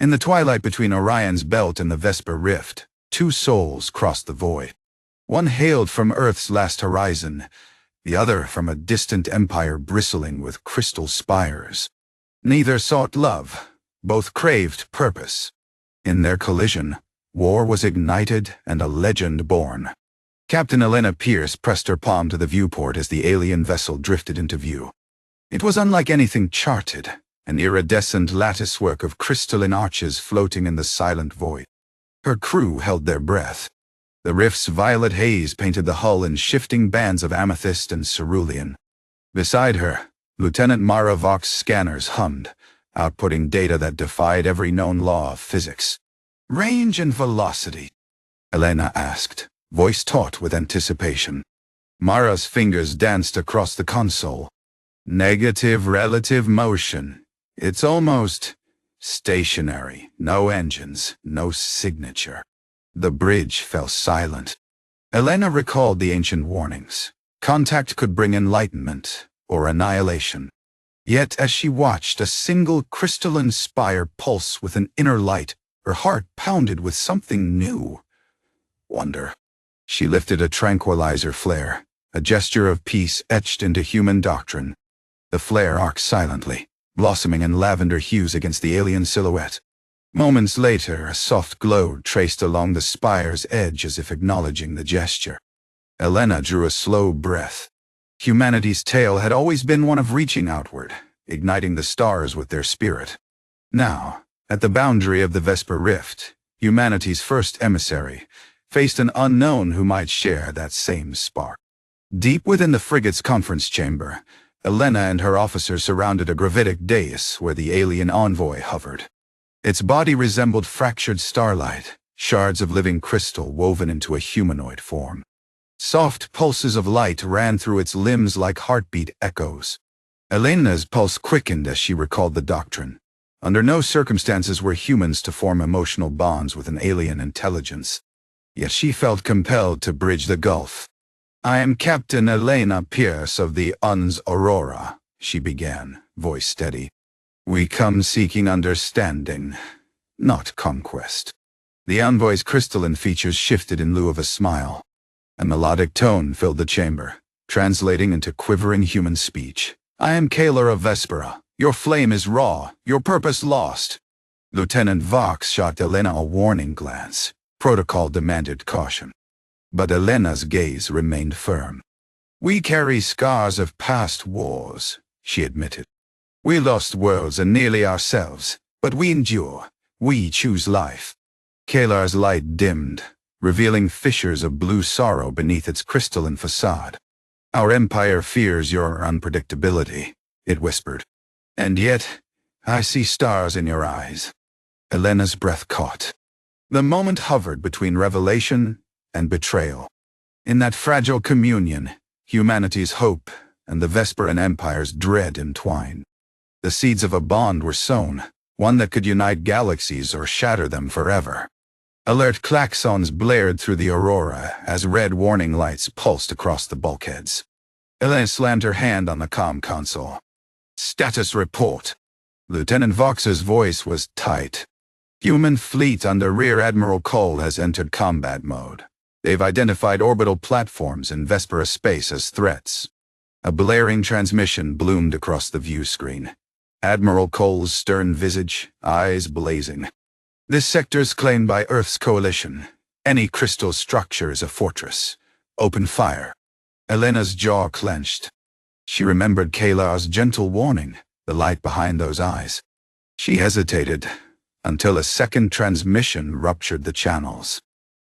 In the twilight between Orion's belt and the Vesper Rift, two souls crossed the void. One hailed from Earth's last horizon, the other from a distant empire bristling with crystal spires. Neither sought love, both craved purpose. In their collision, war was ignited and a legend born. Captain Elena Reyes pressed her palm to the viewport as the alien vessel drifted into view. It was unlike anything charted, an iridescent latticework of crystalline arches floating in the silent void. Her crew held their breath. The rift's violet haze painted the hull in shifting bands of amethyst and cerulean. Beside her, Lieutenant Mara Vox's scanners hummed, outputting data that defied every known law of physics. "Range and velocity?" Elena asked, voice taut with anticipation. Mara's fingers danced across the console. "Negative relative motion. It's almost stationary. No engines, no signature." The bridge fell silent. Elena recalled the ancient warnings. Contact could bring enlightenment or annihilation. Yet as she watched a single crystalline spire pulse with an inner light, her heart pounded with something new. Wonder. She lifted a tranquilizer flare, a gesture of peace etched into human doctrine. The flare arced silently, blossoming in lavender hues against the alien silhouette. Moments later, a soft glow traced along the spire's edge as if acknowledging the gesture. Elena drew a slow breath. Humanity's tale had always been one of reaching outward, igniting the stars with their spirit. Now, at the boundary of the Vesper Rift, humanity's first emissary faced an unknown who might share that same spark. Deep within the frigate's conference chamber, Elena and her officers surrounded a gravitic dais where the alien envoy hovered. Its body resembled fractured starlight, shards of living crystal woven into a humanoid form. Soft pulses of light ran through its limbs like heartbeat echoes. Elena's pulse quickened as she recalled the doctrine. Under no circumstances were humans to form emotional bonds with an alien intelligence. Yet she felt compelled to bridge the gulf. "I am Captain Elena Reyes of the UN's Aurora," she began, voice steady. "We come seeking understanding, not conquest." The envoy's crystalline features shifted in lieu of a smile. A melodic tone filled the chamber, translating into quivering human speech. "I am Kalar of Vespera. Your flame is raw, your purpose lost." Lieutenant Vox shot Elena a warning glance. Protocol demanded caution. But Elena's gaze remained firm. "We carry scars of past wars," she admitted. "We lost worlds and nearly ourselves, but we endure. We choose life." Kalar's light dimmed, revealing fissures of blue sorrow beneath its crystalline facade. "Our empire fears your unpredictability," it whispered. "And yet, I see stars in your eyes." Elena's breath caught. The moment hovered between revelation and betrayal. In that fragile communion, humanity's hope and the Vesperan Empire's dread entwined. The seeds of a bond were sown, one that could unite galaxies or shatter them forever. Alert klaxons blared through the aurora as red warning lights pulsed across the bulkheads. Elena slammed her hand on the comm console. "Status report." Lieutenant Vox's voice was tight. "Human fleet under Rear Admiral Cole has entered combat mode. They've identified orbital platforms in Vespera space as threats." A blaring transmission bloomed across the view screen. Admiral Cole's stern visage, eyes blazing. "This sector's claimed by Earth's coalition. Any crystal structure is a fortress. Open fire." Elena's jaw clenched. She remembered Kalar's gentle warning, the light behind those eyes. She hesitated, until a second transmission ruptured the channels.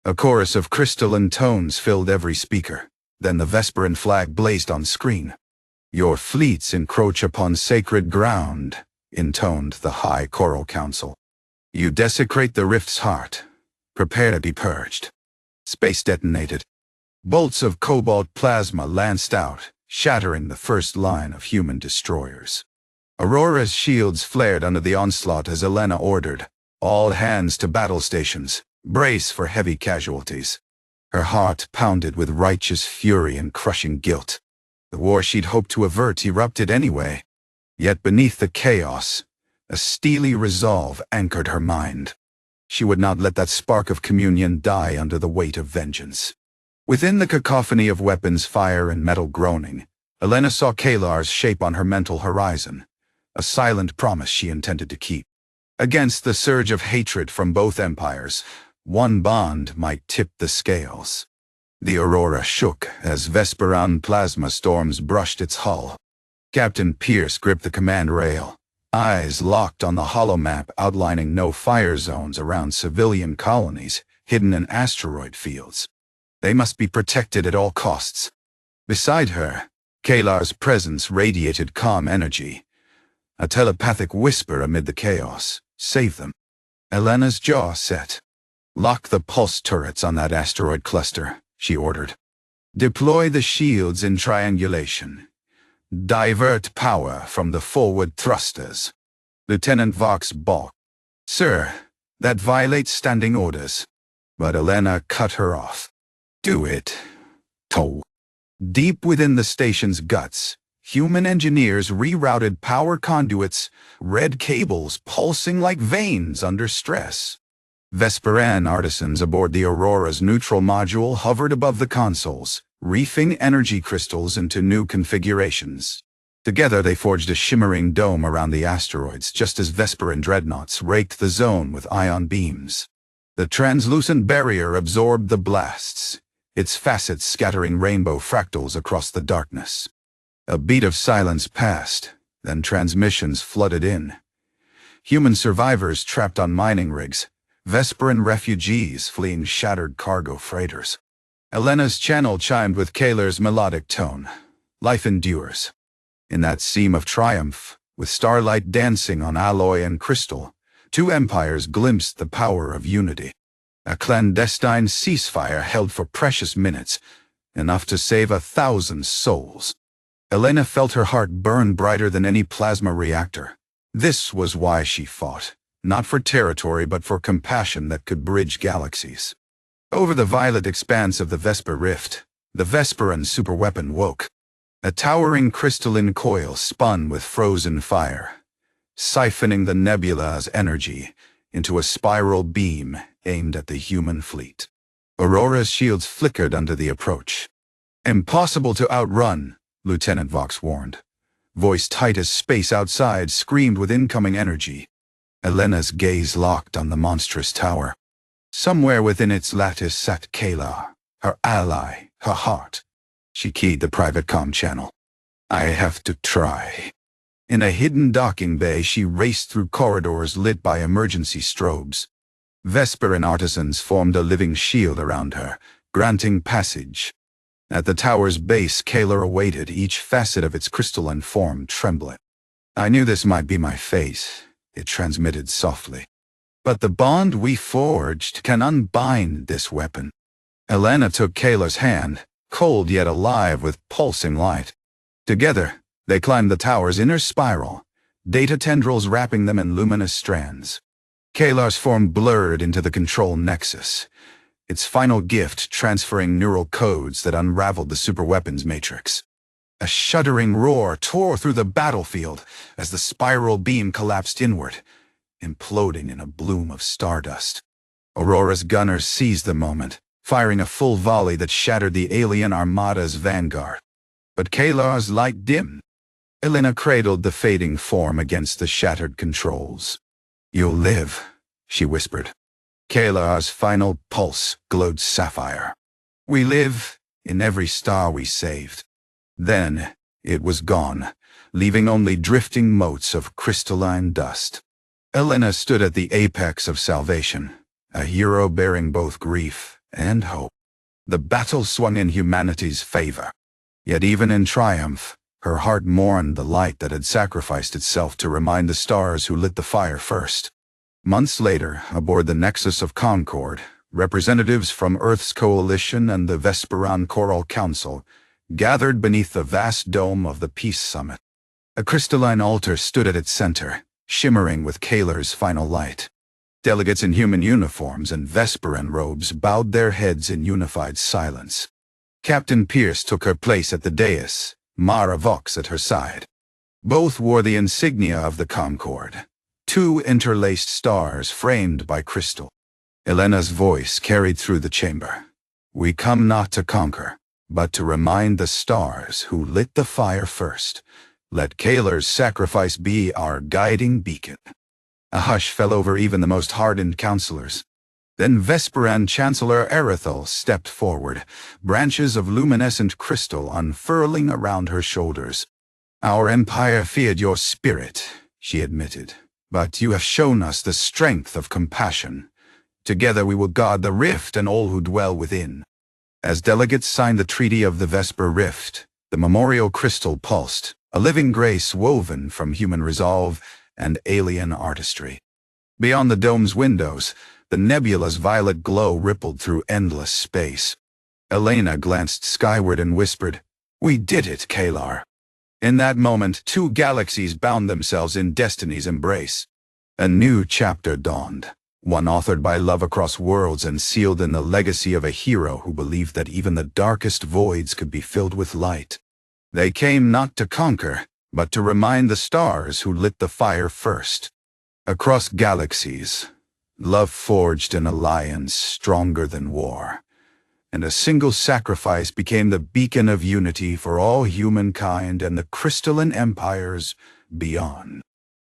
A chorus of crystalline tones filled every speaker. Then the Vesperan flag blazed on screen. "Your fleets encroach upon sacred ground," intoned the High Choral Council. "You desecrate the Rift's heart. Prepare to be purged." Space detonated. Bolts of cobalt plasma lanced out, shattering the first line of human destroyers. Aurora's shields flared under the onslaught as Elena ordered, "All hands to battle stations. Brace for heavy casualties." Her heart pounded with righteous fury and crushing guilt. The war she'd hoped to avert erupted anyway. Yet beneath the chaos, A steely resolve anchored her mind. She would not let that spark of communion die under the weight of vengeance. Within the cacophony of weapons, fire, and metal groaning, Elena saw Kalar's shape on her mental horizon, a silent promise she intended to keep. Against the surge of hatred from both empires, one bond might tip the scales. The Aurora shook as Vesperan plasma storms brushed its hull. Captain Pierce gripped the command rail, eyes locked on the holomap outlining no fire zones around civilian colonies hidden in asteroid fields. They must be protected at all costs. Beside her, Kalar's presence radiated calm energy, a telepathic whisper amid the chaos. Save them. Elena's jaw set. Lock the pulse turrets on that asteroid cluster, she ordered. Deploy the shields in triangulation. Divert power from the forward thrusters. Lieutenant Vox balked. Sir, that violates standing orders. But Elena cut her off. Do it. Toll. Deep within the station's guts, human engineers rerouted power conduits, red cables pulsing like veins under stress. Vesperan artisans aboard the Aurora's neutral module hovered above the consoles, reefing energy crystals into new configurations. Together they forged a shimmering dome around the asteroids, just as Vesperan dreadnoughts raked the zone with ion beams. The translucent barrier absorbed the blasts, its facets scattering rainbow fractals across the darkness. A beat of silence passed, then transmissions flooded in. Human survivors trapped on mining rigs, Vesperan refugees fleeing shattered cargo freighters. Elena's channel chimed with Kalar's melodic tone. Life endures. In that seam of triumph, with starlight dancing on alloy and crystal, two empires glimpsed the power of unity. A clandestine ceasefire held for precious minutes, enough to save 1,000 souls. Elena felt her heart burn brighter than any plasma reactor. This was why she fought, not for territory but for compassion that could bridge galaxies. Over the violet expanse of the Vesper Rift, the Vesperan superweapon woke. A towering crystalline coil spun with frozen fire, siphoning the nebula's energy into a spiral beam aimed at the human fleet. Aurora's shields flickered under the approach. Impossible to outrun, Lieutenant Vox warned. Voice tight as space outside screamed with incoming energy. Elena's gaze locked on the monstrous tower. Somewhere within its lattice sat Kalar, her ally, her heart. She keyed the private comm channel. I have to try. In a hidden docking bay, she raced through corridors lit by emergency strobes. Vesperan artisans formed a living shield around her, granting passage. At the tower's base, Kalar awaited, each facet of its crystalline form trembling. I knew this might be my fate, it transmitted softly. But the bond we forged can unbind this weapon. Elena took Kalar's hand, cold yet alive with pulsing light. Together, they climbed the tower's inner spiral, data tendrils wrapping them in luminous strands. Kalar's form blurred into the control nexus, its final gift transferring neural codes that unraveled the superweapons matrix. A shuddering roar tore through the battlefield as the spiral beam collapsed inward, imploding in a bloom of stardust. Aurora's gunners seized the moment, firing a full volley that shattered the alien armada's vanguard. But Kalar's light dimmed. Elena cradled the fading form against the shattered controls. You'll live, she whispered. Kalar's final pulse glowed sapphire. We live in every star we saved. Then it was gone, leaving only drifting motes of crystalline dust. Elena stood at the apex of salvation, a hero bearing both grief and hope. The battle swung in humanity's favor. Yet even in triumph, her heart mourned the light that had sacrificed itself to remind the stars who lit the fire first. Months later, aboard the Nexus of Concord, representatives from Earth's coalition and the Vesperan Choral Council gathered beneath the vast dome of the Peace Summit. A crystalline altar stood at its center, shimmering with Kalar's final light. Delegates in human uniforms and Vesperan robes bowed their heads in unified silence. Captain Pierce took her place at the dais, Mara Vox at her side. Both wore the insignia of the Concord, two interlaced stars framed by crystal. Elena's voice carried through the chamber. We come not to conquer, but to remind the stars who lit the fire first. Let Kalar's sacrifice be our guiding beacon. A hush fell over even the most hardened counselors. Then Vesperan Chancellor Erithal stepped forward, branches of luminescent crystal unfurling around her shoulders. Our empire feared your spirit, she admitted, but you have shown us the strength of compassion. Together we will guard the rift and all who dwell within. As delegates signed the Treaty of the Vesper Rift, the memorial crystal pulsed, a living grace woven from human resolve and alien artistry. Beyond the dome's windows, the nebula's violet glow rippled through endless space. Elena glanced skyward and whispered, "We did it, Kalar." In that moment, two galaxies bound themselves in destiny's embrace. A new chapter dawned, one authored by love across worlds and sealed in the legacy of a hero who believed that even the darkest voids could be filled with light. They came not to conquer, but to remind the stars who lit the fire first. Across galaxies, love forged an alliance stronger than war, and a single sacrifice became the beacon of unity for all humankind and the crystalline empires beyond.